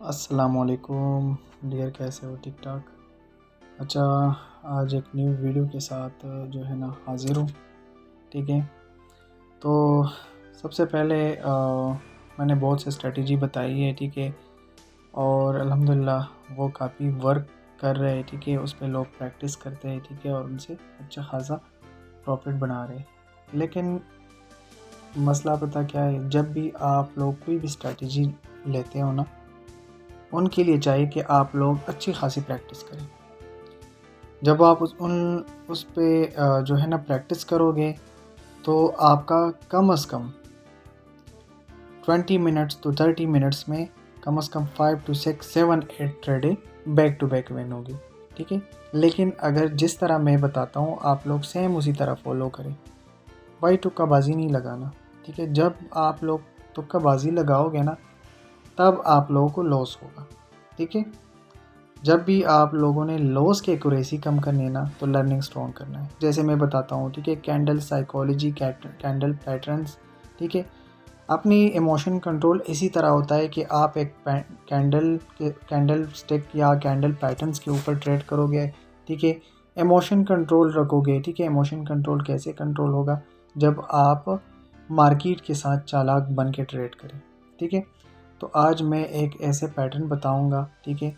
अस्सलामुअलैकुम डियर, कैसे हो? ठीक ठाक। अच्छा, आज एक न्यू वीडियो के साथ जो है ना हाज़िर हूँ। ठीक है, तो सबसे पहले मैंने बहुत सी स्ट्रेटजी बताई है। ठीक है, और अल्हम्दुलिल्लाह वो काफ़ी वर्क कर रहे हैं। ठीक है, उस पर लोग प्रैक्टिस करते हैं। ठीक है, और उनसे अच्छा खासा प्रॉफिट बना रहे हैं। लेकिन मसला पता क्या है, जब भी आप लोग कोई भी स्ट्रेटजी लेते हो ना, उनके लिए चाहिए कि आप लोग अच्छी खासी प्रैक्टिस करें। जब आप उस पे जो है ना प्रैक्टिस करोगे, तो आपका कम से कम 20 मिनट्स to 30 मिनट्स में कम से कम 5 to 6 7 8 ट्रेडें बैक टू बैक विन होगी। ठीक है, लेकिन अगर जिस तरह मैं बताता हूँ आप लोग सेम उसी तरह फॉलो करें। भाई तुक्काबाजी नहीं लगाना। ठीक है, जब आप लोग तुक्काबाजी लगाओगे ना, तब आप लोगों को लॉस होगा। ठीक है, जब भी आप लोगों ने लॉस की एक्यूरेसी कम करनी है ना, तो लर्निंग स्ट्रॉन्ग करना है। जैसे मैं बताता हूँ, ठीक है, कैंडल साइकोलॉजी, कैंडल पैटर्न्स। ठीक है, अपनी इमोशन कंट्रोल इसी तरह होता है कि आप एक कैंडल स्टिक या कैंडल पैटर्न्स के ऊपर ट्रेड करोगे। ठीक है, इमोशन कंट्रोल रखोगे। ठीक है, इमोशन कंट्रोल कैसे कंट्रोल होगा? जब आप मार्केट के साथ चालाक बन के ट्रेड करें। ठीक है, तो आज मैं एक ऐसे पैटर्न बताऊंगा। ठीक है,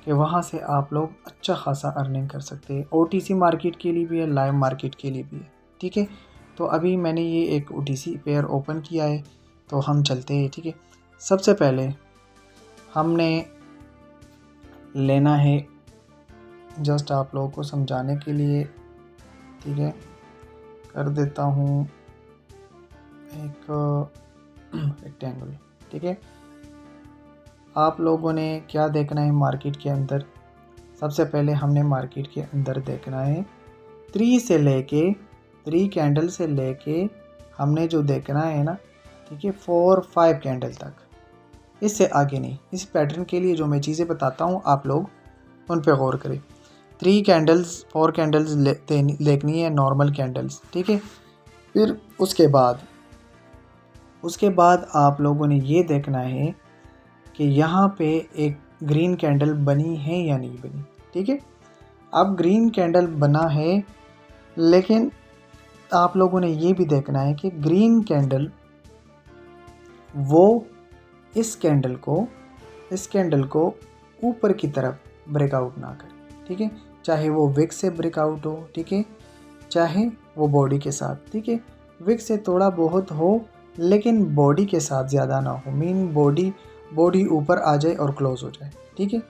कि वहाँ से आप लोग अच्छा खासा अर्निंग कर सकते हैं। ओटीसी मार्केट के लिए भी है, लाइव मार्केट के लिए भी है। ठीक है, तो अभी मैंने ये एक ओटीसी पेयर ओपन किया है, तो हम चलते हैं। ठीक है, सबसे पहले हमने लेना है, जस्ट आप लोगों को समझाने के लिए, ठीक है, कर देता हूँ एक रेक्टेंगल। ठीक है, आप लोगों ने क्या देखना है मार्केट के अंदर? सबसे पहले हमने मार्केट के अंदर देखना है 3 कैंडल से लेके हमने जो देखना है ना, ठीक है, 4 5 कैंडल तक, इससे आगे नहीं। इस पैटर्न के लिए जो मैं चीज़ें बताता हूँ आप लोग उन पे गौर करें। 3 कैंडल्स 4 कैंडल्स देखनी है, नॉर्मल कैंडल्स। ठीक है, फिर उसके बाद आप लोगों ने ये देखना है कि यहाँ पे एक ग्रीन कैंडल बनी है या नहीं बनी। ठीक है, अब ग्रीन कैंडल बना है, लेकिन आप लोगों ने ये भी देखना है कि ग्रीन कैंडल वो इस कैंडल को ऊपर की तरफ ब्रेकआउट ना करे। ठीक है, चाहे वो विक से ब्रेकआउट हो, ठीक है, चाहे वो बॉडी के साथ। ठीक है, विक से थोड़ा बहुत हो, लेकिन बॉडी के साथ ज़्यादा ना हो। मीन बॉडी ऊपर आ जाए और क्लोज हो जाए। ठीक है,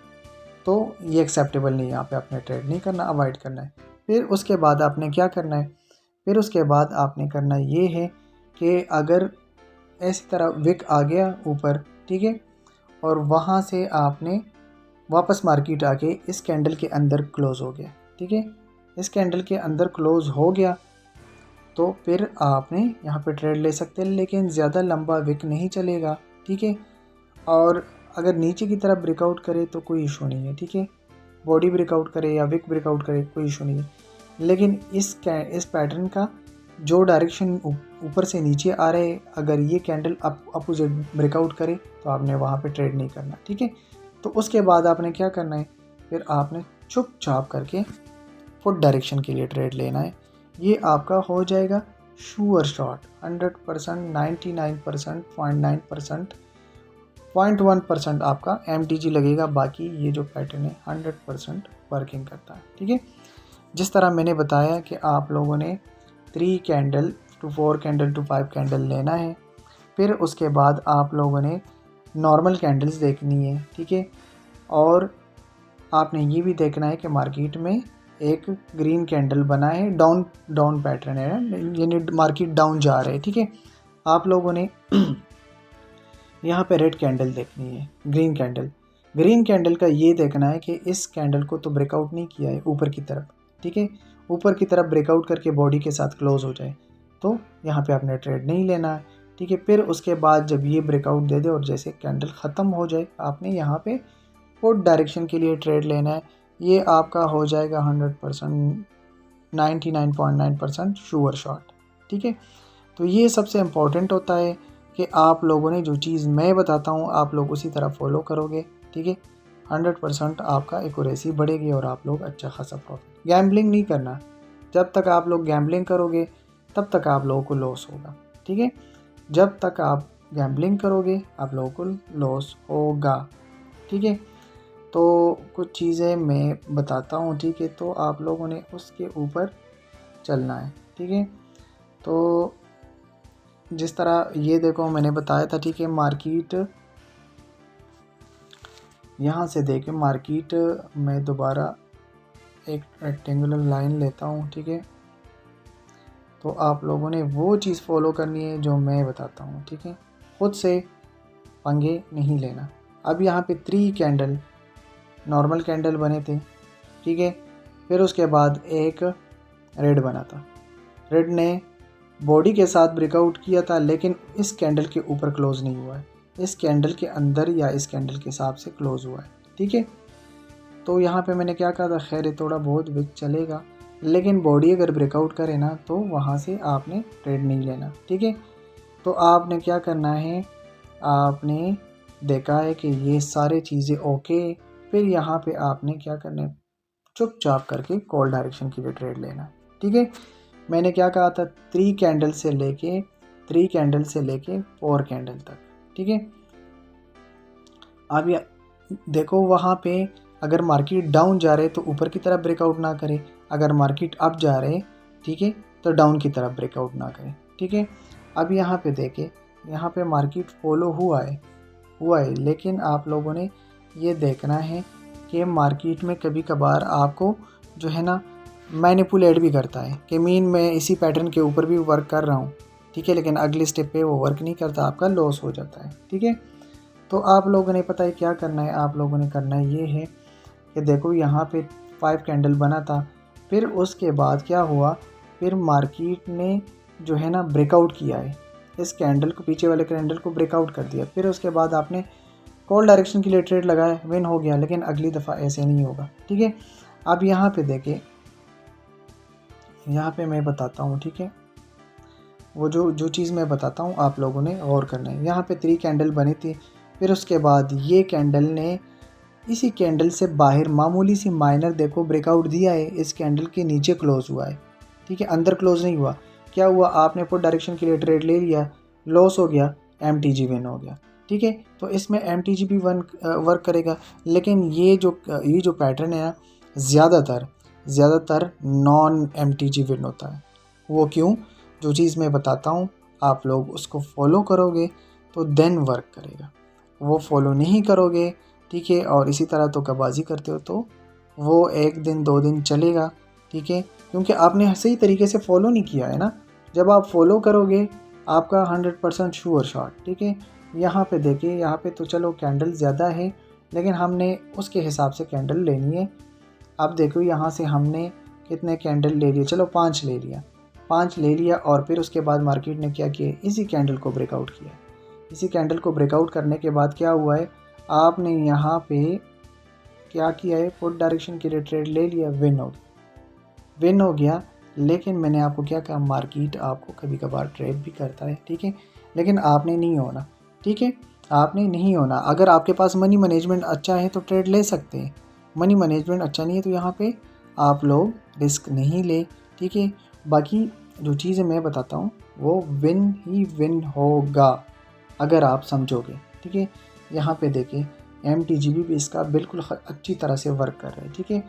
तो ये एक्सेप्टेबल नहीं है। यहाँ पे आपने ट्रेड नहीं करना, अवॉइड करना है। फिर उसके बाद आपने क्या करना है? फिर उसके बाद आपने करना ये है कि अगर ऐसी तरह विक आ गया ऊपर, ठीक है, और वहाँ से आपने वापस मार्केट आके इस कैंडल के अंदर क्लोज हो गया। ठीक है, इस कैंडल के अंदर क्लोज हो गया, तो फिर आपने यहाँ पे ट्रेड ले सकते हैं, लेकिन ज़्यादा लंबा विक नहीं चलेगा। ठीक है, और अगर नीचे की तरफ ब्रेकआउट करे तो कोई इशू नहीं है। ठीक है, बॉडी ब्रेकआउट करे या विक ब्रेकआउट करे कोई इशू नहीं है। लेकिन इस पैटर्न का जो डायरेक्शन ऊपर से नीचे आ रहे, अगर ये कैंडल अपोजिट ब्रेकआउट करे तो आपने वहाँ पे ट्रेड नहीं करना। ठीक है, तो उसके बाद आपने क्या करना है? फिर आपने चुपचाप करके फुट डायरेक्शन के लिए ट्रेड लेना है। ये आपका हो जाएगा श्योर शॉट 100%, 99%, 0.9%, 0.1% आपका MTG लगेगा। बाकी ये जो पैटर्न है 100% वर्किंग करता है। ठीक है, जिस तरह मैंने बताया कि आप लोगों ने 3 candle to 4 candle to 5 candle लेना है। फिर उसके बाद आप लोगों ने नॉर्मल कैंडल्स देखनी है। ठीक है, और आपने ये भी देखना है कि मार्केट में एक ग्रीन कैंडल बना है, डाउन पैटर्न है, यानी मार्केट डाउन जा रहा है। ठीक है, आप लोगों ने यहाँ पे रेड कैंडल देखनी है, ग्रीन कैंडल का ये देखना है कि इस कैंडल को तो ब्रेकआउट नहीं किया है ऊपर की तरफ। ठीक है, ऊपर की तरफ ब्रेकआउट करके बॉडी के साथ क्लोज हो जाए, तो यहाँ पे आपने ट्रेड नहीं लेना है। ठीक है, फिर उसके बाद जब ये ब्रेकआउट दे दे और जैसे कैंडल ख़त्म हो जाए, आपने यहाँ पे पुट डायरेक्शन के लिए ट्रेड लेना है। ये आपका हो जाएगा 100%, 99.9% श्योर शॉट। ठीक है, तो ये सबसे इम्पोर्टेंट होता है कि आप लोगों ने जो चीज़ मैं बताता हूँ आप लोग उसी तरह फॉलो करोगे, ठीक है, 100% आपका एक्यूरेसी बढ़ेगी और आप लोग अच्छा खासा प्रॉफिट। गैम्बलिंग नहीं करना, जब तक आप लोग गैम्बलिंग करोगे तब तक आप लोगों को लॉस होगा, ठीक है। जब तक आप गैम्बलिंग करोगे आप लोगों को लॉस होगा, ठीक है। तो कुछ चीज़ें मैं बताता हूँ, ठीक है, तो आप लोगों ने उसके ऊपर चलना है, ठीक है। तो जिस तरह ये देखो मैंने बताया था, ठीक है, मार्केट यहाँ से देखें, मार्केट मैं दोबारा एक रेक्टेंगुलर लाइन लेता हूँ, ठीक है। तो आप लोगों ने वो चीज़ फॉलो करनी है जो मैं बताता हूँ, ठीक है, खुद से पंगे नहीं लेना। अब यहाँ पे 3 कैंडल नॉर्मल कैंडल बने थे, ठीक है। फिर उसके बाद एक रेड बना था, रेड ने बॉडी के साथ ब्रेकआउट किया था लेकिन इस कैंडल के ऊपर क्लोज नहीं हुआ है, इस कैंडल के अंदर या इस कैंडल के हिसाब से क्लोज हुआ है, ठीक है। तो यहाँ पे मैंने क्या कहा था, खैर थोड़ा बहुत विक चलेगा लेकिन बॉडी अगर ब्रेकआउट करे ना तो वहाँ से आपने ट्रेड नहीं लेना, ठीक है। तो आपने क्या करना है, आपने देखा है कि ये सारे चीज़ें ओके, फिर यहाँ पे आपने क्या करना है, चुपचाप करके कॉल डायरेक्शन के लिए ट्रेड लेना, ठीक है। मैंने क्या कहा था, 3 कैंडल से लेके 4 कैंडल तक, ठीक है। अब ये देखो वहाँ पे अगर मार्केट डाउन जा रहे तो ऊपर की तरफ ब्रेकआउट ना करे, अगर मार्केट अप जा रहे, ठीक है, तो डाउन की तरफ ब्रेकआउट ना करे, ठीक है। अब यहाँ पे देखे, यहाँ पे मार्केट फॉलो हुआ है लेकिन आप लोगों ने ये देखना है कि मार्केट में कभी कभार आपको जो है ना मैनिपुलेट भी करता है कि मीन मैं इसी पैटर्न के ऊपर भी वर्क कर रहा हूँ, ठीक है, लेकिन अगले स्टेप पे वो वर्क नहीं करता, आपका लॉस हो जाता है, ठीक है। तो आप लोगों ने पता है क्या करना है, आप लोगों ने करना ये है कि देखो यहाँ पे 5 कैंडल बना था, फिर उसके बाद क्या हुआ, फिर मार्केट ने जो है ना ब्रेकआउट किया है, इस कैंडल को, पीछे वाले कैंडल को ब्रेकआउट कर दिया, फिर उसके बाद आपने कॉल डायरेक्शन के लिए ट्रेड लगाया, विन हो गया, लेकिन अगली दफ़ा ऐसे नहीं होगा, ठीक है। अब यहाँ पे देखिए, यहाँ पे मैं बताता हूँ, ठीक है, वो जो चीज़ मैं बताता हूँ आप लोगों ने गौर करना है। यहाँ पे 3 कैंडल बनी थी, फिर उसके बाद ये कैंडल ने इसी कैंडल से बाहर मामूली सी माइनर देखो ब्रेकआउट दिया है, इस कैंडल के नीचे क्लोज हुआ है, ठीक है, अंदर क्लोज नहीं हुआ। क्या हुआ, आपने पुट डायरेक्शन के लिए ट्रेड ले लिया, लॉस हो गया, MTG विन हो गया, ठीक है। तो इसमें MTG भी वर्क करेगा, लेकिन ये जो पैटर्न है ज़्यादातर नॉन MTG विन होता है। वो क्यों, जो चीज़ मैं बताता हूँ आप लोग उसको फॉलो करोगे तो देन वर्क करेगा, वो फॉलो नहीं करोगे, ठीक है, और इसी तरह धोखाबाजी करते हो तो वो 1 दिन 2 दिन चलेगा, ठीक है, क्योंकि आपने सही तरीके से फॉलो नहीं किया है ना। जब आप फॉलो करोगे आपका 100% श्योर शॉट, ठीक है। यहाँ पे देखिए, यहाँ पे तो चलो कैंडल ज़्यादा है लेकिन हमने उसके हिसाब से कैंडल लेनी है। अब देखो यहाँ से हमने कितने कैंडल ले लिए, चलो 5 ले लिया और फिर उसके बाद मार्केट ने क्या किया, इसी कैंडल को ब्रेकआउट किया। इसी कैंडल को ब्रेकआउट करने के बाद क्या हुआ है, आपने यहाँ पे क्या किया है, पुट डायरेक्शन के लिए ट्रेड ले लिया, विन हो गया। लेकिन मैंने आपको क्या कहा, मार्केट आपको कभी कभार ट्रेड भी करता है, ठीक है, लेकिन आपने नहीं होना, ठीक है, आपने नहीं होना। अगर आपके पास मनी मैनेजमेंट अच्छा है तो ट्रेड ले सकते हैं, मनी मैनेजमेंट अच्छा नहीं है तो यहाँ पे आप लोग रिस्क नहीं ले, ठीक है। बाकी जो चीज़ें मैं बताता हूँ वो विन ही विन होगा अगर आप समझोगे, ठीक है। यहाँ पे देखिए MTG भी इसका बिल्कुल अच्छी तरह से वर्क कर रहा है, ठीक है।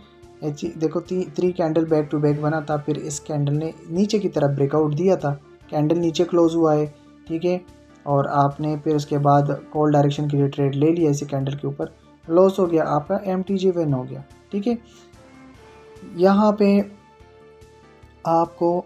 देखो 3 कैंडल बैक टू बैक बना था, फिर इस कैंडल ने नीचे की तरफ ब्रेकआउट दिया था, कैंडल नीचे क्लोज हुआ है, ठीक है, और आपने फिर उसके बाद कॉल डायरेक्शन के लिए ट्रेड ले लिया, इसी कैंडल के ऊपर लॉस हो गया, आपका MTG विन हो गया, ठीक है। यहाँ पे आपको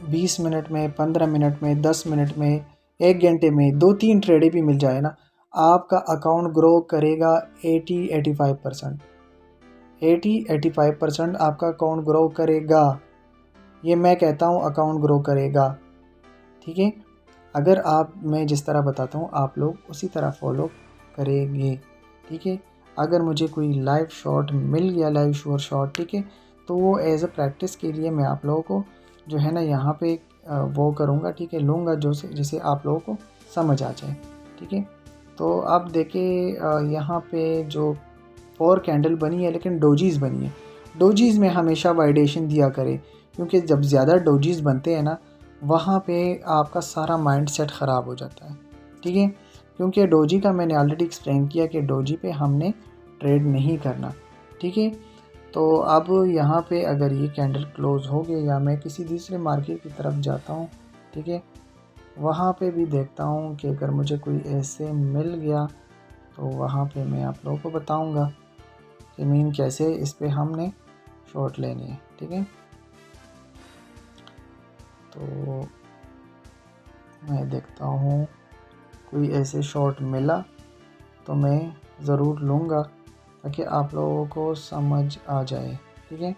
20 मिनट में, 15 मिनट में, 10 मिनट में, 1 घंटे में 2-3 ट्रेडें भी मिल जाए ना, आपका अकाउंट ग्रो करेगा 80-85% आपका अकाउंट ग्रो करेगा। ये मैं कहता हूँ अकाउंट ग्रो करेगा, ठीक है। अगर आप, मैं जिस तरह बताता हूँ आप लोग उसी तरह फॉलो करेंगे, ठीक है। अगर मुझे कोई लाइव शॉट मिल गया, लाइव श्योर शॉट, ठीक है, तो वो एज अ प्रैक्टिस के लिए मैं आप लोगों को जो है ना यहाँ पे वो करूँगा, ठीक है, लूँगा, जो से जिसे आप लोगों को समझ आ जाए। ठीक है, तो आप देखें यहाँ पे जो 4 कैंडल बनी है लेकिन डोजीज़ बनी है। डोजीज़ में हमेशा वाइडेशन दिया करें, क्योंकि जब ज़्यादा डोजीज़ बनते हैं ना, वहाँ पे आपका सारा माइंड सेट ख़राब हो जाता है। ठीक है, क्योंकि डोजी का मैंने ऑलरेडी एक्सप्लेन किया कि डोजी पे हमने ट्रेड नहीं करना। ठीक है, तो अब यहाँ पे अगर ये कैंडल क्लोज़ हो गए या मैं किसी दूसरे मार्केट की तरफ जाता हूँ, ठीक है, वहाँ पे भी देखता हूँ कि अगर मुझे कोई ऐसे मिल गया तो वहाँ पे मैं आप लोगों को बताऊँगा कि मीन कैसे इस पे हमने शॉर्ट लेनी है। ठीक है, तो मैं देखता हूँ कोई ऐसे शॉर्ट मिला तो मैं ज़रूर लूँगा ताकि आप लोगों को समझ आ जाए। ठीक है,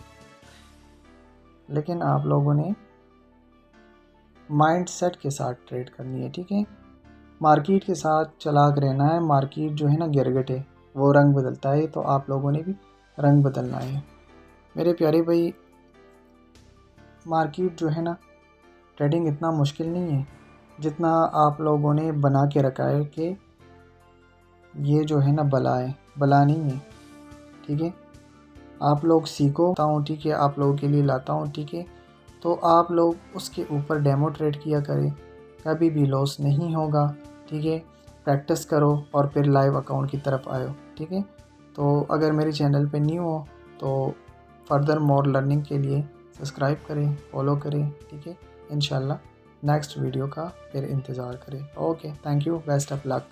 लेकिन आप लोगों ने माइंड सेट के साथ ट्रेड करनी है। ठीक है, मार्केट के साथ चालाक रहना है। मार्केट जो है ना गिरगिट है, वो रंग बदलता है, तो आप लोगों ने भी रंग बदलना है मेरे प्यारे भाई। मार्केट जो है ना, ट्रेडिंग इतना मुश्किल नहीं है जितना आप लोगों ने बना के रखा है कि ये जो है ना बला है। बला नहीं है। ठीक है, आप लोग सीखो हूँ। ठीक है, आप लोगों के लिए लाता हूँ। ठीक है, तो आप लोग उसके ऊपर डेमो ट्रेड किया करें, कभी भी लॉस नहीं होगा। ठीक है, प्रैक्टिस करो और फिर लाइव अकाउंट की तरफ आयो। ठीक है, तो अगर मेरे चैनल पे न्यू हो तो फर्दर मोर लर्निंग के लिए सब्सक्राइब करें, फॉलो करें। ठीक है, इंशाल्लाह नेक्स्ट वीडियो का फिर इंतज़ार करें। Okay, thank you, best of luck.